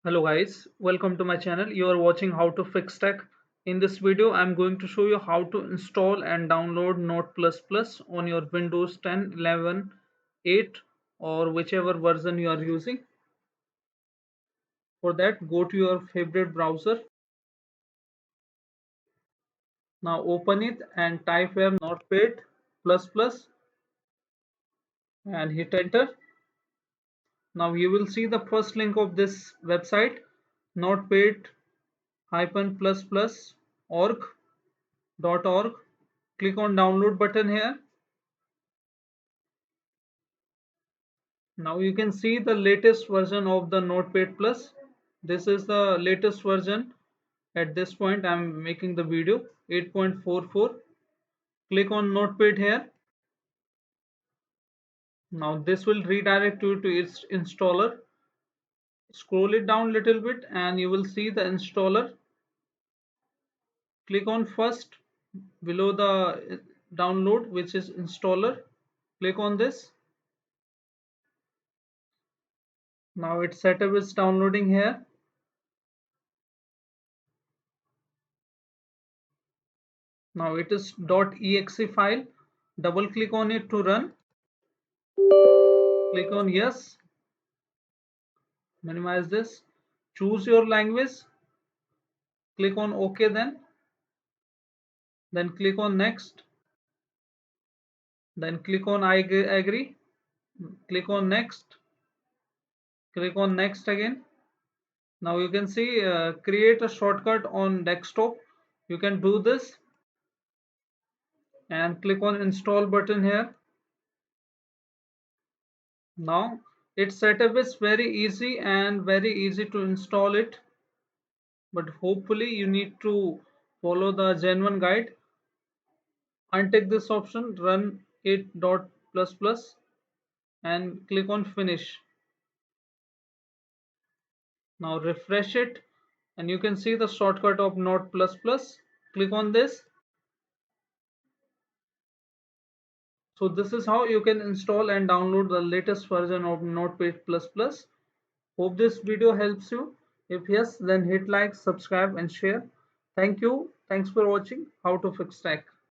Hello guys, welcome to my channel. You are watching how to fix tech. In this video, I'm going to show you how to install and download Note++ on your Windows 10, 11, 8 or whichever version you are using. For that, go to your favorite browser. Now open it and type here Notepad++ and hit enter. Now you will see the first link of this website, notepad-++org.org. Click on download button here. Now you can see the latest version of the Notepad Plus. This is the latest version. At this point I'm making the video 8.44. Click on Notepad here. Now this will redirect you to its installer. Scroll it down a little bit and you will see the installer. Click on first below the download, which is installer. Click on this. Now its setup is downloading here. Now it is .exe file. Double click on it to run. Click on yes. Minimize this. Choose your language. Click on OK then click on next. Then click on I agree. Click on next. Click on next again. Now you can see create a shortcut on desktop. You can do this and click on install button here. Now its setup is very easy and very easy to install it, but hopefully you need to follow the genuine guide. Untick this option, run it dot plus plus and click on finish. Now refresh it and you can see the shortcut of Note++. Click on this. So this is how you can install and download the latest version of Notepad++. Hope this video helps you. If yes, then hit like, subscribe and share. Thank you. Thanks for watching How to Fix Tech.